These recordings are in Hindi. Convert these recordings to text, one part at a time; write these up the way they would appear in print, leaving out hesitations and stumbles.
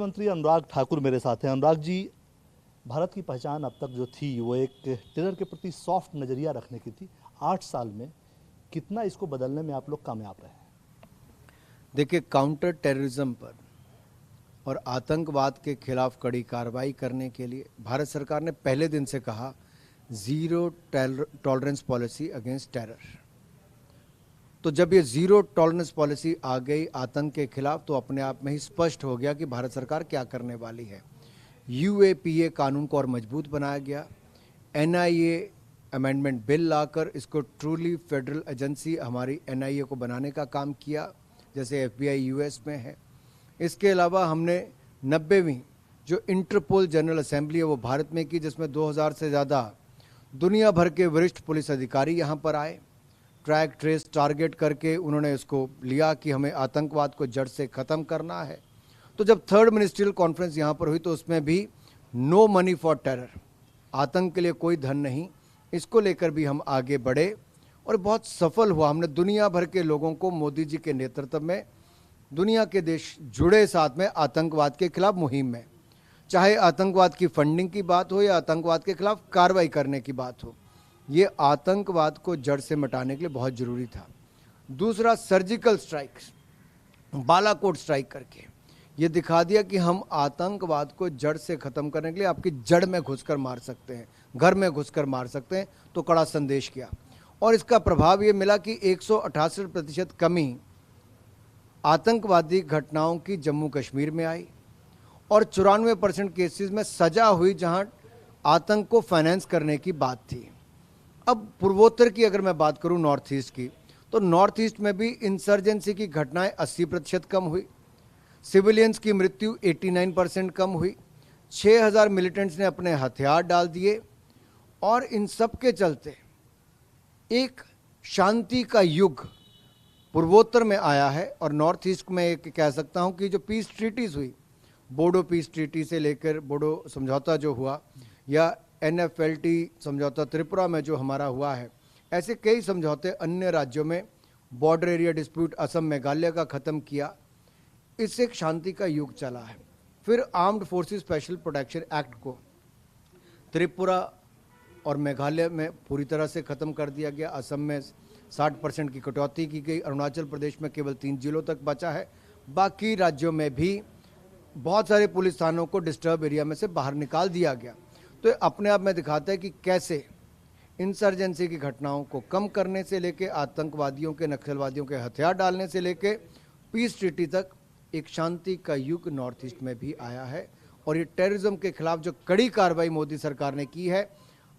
मंत्री अनुराग ठाकुर मेरे साथ हैं। अनुराग जी, भारत की पहचान अब तक जो थी वो एक टेरर के प्रति सॉफ्ट नज़रिया रखने की थी। 8 साल में कितना इसको बदलने में आप लोग कामयाब रहे हैं? देखिए, काउंटर टेररिज्म पर और आतंकवाद के खिलाफ कड़ी कार्रवाई करने के लिए भारत सरकार ने पहले दिन से कहा zero tolerance policy against terror. तो जब ये जीरो टॉलरेंस पॉलिसी आ गई आतंक के खिलाफ, तो अपने आप में ही स्पष्ट हो गया कि भारत सरकार क्या करने वाली है। यूएपीए कानून को और मजबूत बनाया गया। एनआईए अमेंडमेंट बिल लाकर इसको ट्रूली फेडरल एजेंसी हमारी एनआईए को बनाने का काम किया, जैसे एफबीआई यूएस में है। इसके अलावा हमने 90वीं जो इंटरपोल जनरल असेंबली है वो भारत में की, जिसमें 2000 से ज़्यादा दुनिया भर के वरिष्ठ पुलिस अधिकारी यहाँ पर आए। ट्रैक ट्रेस टारगेट करके उन्होंने इसको लिया कि हमें आतंकवाद को जड़ से ख़त्म करना है। तो जब थर्ड मिनिस्ट्रियल कॉन्फ्रेंस यहाँ पर हुई तो उसमें भी नो मनी फॉर टेरर, आतंक के लिए कोई धन नहीं, इसको लेकर भी हम आगे बढ़े और बहुत सफल हुआ। हमने दुनिया भर के लोगों को मोदी जी के नेतृत्व में दुनिया के देश जुड़े साथ में आतंकवाद के खिलाफ मुहिम में, चाहे आतंकवाद की फंडिंग की बात हो या आतंकवाद के खिलाफ कार्रवाई करने की बात हो। ये आतंकवाद को जड़ से मिटाने के लिए बहुत ज़रूरी था। दूसरा, सर्जिकल स्ट्राइक, बालाकोट स्ट्राइक करके ये दिखा दिया कि हम आतंकवाद को जड़ से ख़त्म करने के लिए आपकी जड़ में घुसकर मार सकते हैं, घर में घुसकर मार सकते हैं। तो कड़ा संदेश किया और इसका प्रभाव ये मिला कि 168% कमी आतंकवादी घटनाओं की जम्मू कश्मीर में आई और 94% केसेस में सजा हुई जहां आतंक को फाइनेंस करने की बात थी। अब पूर्वोत्तर की अगर मैं बात करूं, नॉर्थ ईस्ट की, तो नॉर्थ ईस्ट में भी इंसर्जेंसी की घटनाएं 80% कम हुई, सिविलियंस की मृत्यु 89% कम हुई, 6000 मिलिटेंट्स ने अपने हथियार डाल दिए और इन सब के चलते एक शांति का युग पूर्वोत्तर में आया है। और नॉर्थ ईस्ट में एक कह सकता हूं कि जो पीस ट्रीटीज हुई, बोडो पीस ट्रीटी से लेकर बोडो समझौता जो हुआ या एनएफएलटी समझौता त्रिपुरा में जो हमारा हुआ है, ऐसे कई समझौते अन्य राज्यों में, border area dispute Assam Meghalaya का ख़त्म किया। इससे एक शांति का युग चला है। फिर armed forces special protection act को त्रिपुरा और मेघालय में पूरी तरह से ख़त्म कर दिया गया। असम में 60% की कटौती की गई। अरुणाचल प्रदेश में केवल 3 जिलों तक बचा है। बाकी राज्यों में भी बहुत सारे पुलिस थानों को डिस्टर्ब एरिया में से बाहर निकाल दिया गया। तो अपने आप में दिखाता है कि कैसे इंसर्जेंसी की घटनाओं को कम करने से लेके आतंकवादियों के, नक्सलवादियों के हथियार डालने से लेके पीस ट्रीटी तक एक शांति का युग नॉर्थ ईस्ट में भी आया है। और ये टेररिज्म के खिलाफ जो कड़ी कार्रवाई मोदी सरकार ने की है,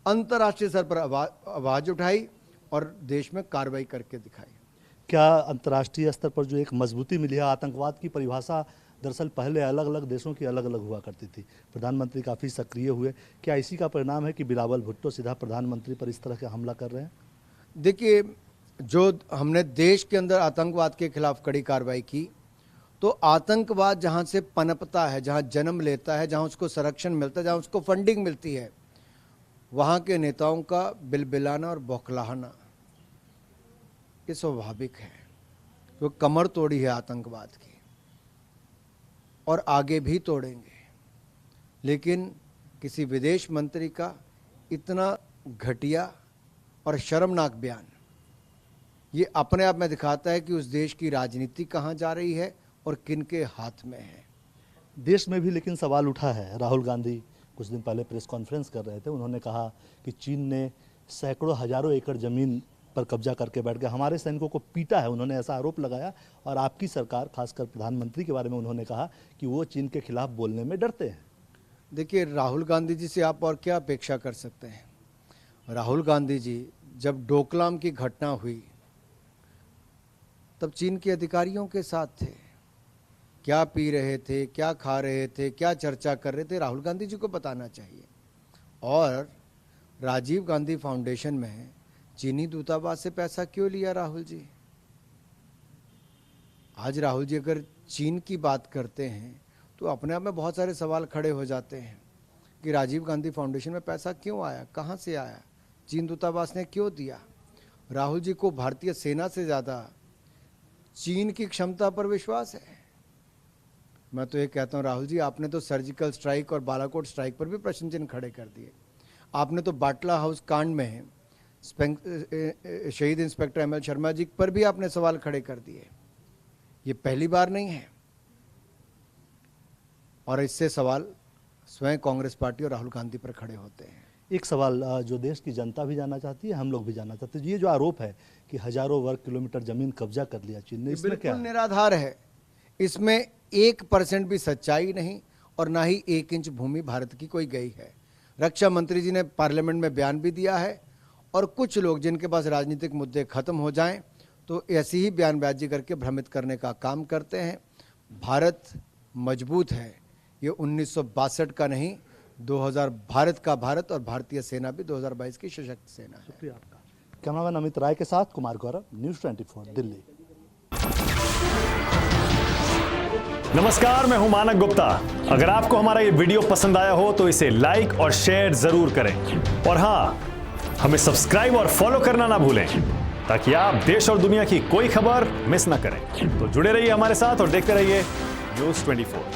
अंतर्राष्ट्रीय स्तर पर आवाज उठाई और देश में कार्रवाई करके दिखाई। क्या अंतर्राष्ट्रीय स्तर पर जो एक मजबूती मिली है? आतंकवाद की परिभाषा दरअसल पहले अलग अलग देशों की अलग अलग हुआ करती थी। प्रधानमंत्री काफ़ी सक्रिय हुए। क्या इसी का परिणाम है कि बिलावल भुट्टो सीधा प्रधानमंत्री पर इस तरह का हमला कर रहे हैं? देखिए, जो हमने देश के अंदर आतंकवाद के खिलाफ कड़ी कार्रवाई की, तो आतंकवाद जहाँ से पनपता है, जहाँ जन्म लेता है, जहाँ उसको संरक्षण मिलता है, जहाँ उसको फंडिंग मिलती है, वहाँ के नेताओं का बिलबिलाना और बौखलाहना ये स्वाभाविक है। वो कमर तोड़ी है आतंकवाद की और आगे भी तोड़ेंगे। लेकिन किसी विदेश मंत्री का इतना घटिया और शर्मनाक बयान ये अपने आप में दिखाता है कि उस देश की राजनीति कहाँ जा रही है और किन के हाथ में है। देश में भी लेकिन सवाल उठा है। राहुल गांधी कुछ दिन पहले प्रेस कॉन्फ्रेंस कर रहे थे। उन्होंने कहा कि चीन ने सैकड़ों हजारों एकड़ ज़मीन पर कब्जा करके बैठ गया, हमारे सैनिकों को पीटा है। उन्होंने ऐसा आरोप लगाया और आपकी सरकार, खासकर प्रधानमंत्री के बारे में उन्होंने कहा कि वो चीन के खिलाफ बोलने में डरते हैं। देखिए, राहुल गांधी जी से आप और क्या अपेक्षा कर सकते हैं? राहुल गांधी जी जब डोकलाम की घटना हुई तब चीन के अधिकारियों के साथ थे। क्या पी रहे थे, क्या खा रहे थे, क्या चर्चा कर रहे थे, राहुल गांधी जी को बताना चाहिए। और राजीव गांधी फाउंडेशन में चीनी दूतावास से पैसा क्यों लिया राहुल जी? आज राहुल जी अगर चीन की बात करते हैं तो अपने आप में बहुत सारे सवाल खड़े हो जाते हैं कि राजीव गांधी फाउंडेशन में पैसा क्यों आया, कहाँ से आया, चीन दूतावास ने क्यों दिया? राहुल जी को भारतीय सेना से ज़्यादा चीन की क्षमता पर विश्वास है। मैं तो ये कहता हूँ राहुल जी, आपने तो सर्जिकल स्ट्राइक और बालाकोट स्ट्राइक पर भी प्रश्न चिन्ह खड़े कर दिए। आपने तो बाटला हाउस कांड में शहीद इंस्पेक्टर ML शर्मा जी पर भी आपने सवाल खड़े कर दिए। ये पहली बार नहीं है, और इससे सवाल स्वयं कांग्रेस पार्टी और राहुल गांधी पर खड़े होते हैं। एक सवाल जो देश की जनता भी जानना चाहती है, हम लोग भी जानना चाहते हैं, ये जो आरोप है कि हजारों वर्ग किलोमीटर जमीन कब्जा कर लिया चीन ने, इसमें क्या बिल्कुल है? निराधार है। इसमें 1% भी सच्चाई नहीं, और ना ही 1 इंच भूमि भारत की कोई गई है। रक्षा मंत्री जी ने पार्लियामेंट में बयान भी दिया है, और कुछ लोग जिनके पास राजनीतिक मुद्दे खत्म हो जाएं तो ऐसी ही बयानबाजी करके भ्रमित करने का काम करते हैं। भारत मजबूत है, ये 1962 का नहीं, 2000 भारत का भारत, और भारतीय सेना भी 2022 की सशक्त सेना है। शुक्रिया आपका। कैमरामैन अमित राय के साथ कुमार गौरव, न्यूज़ 24 दिल्ली। नमस्कार, मैं हूं मानक गुप्ता। अगर आपको हमारा ये वीडियो पसंद आया हो तो इसे लाइक और शेयर जरूर करें, और हां, हमें सब्सक्राइब और फॉलो करना ना भूलें, ताकि आप देश और दुनिया की कोई खबर मिस ना करें। तो जुड़े रहिए हमारे साथ और देखते रहिए न्यूज़ 24।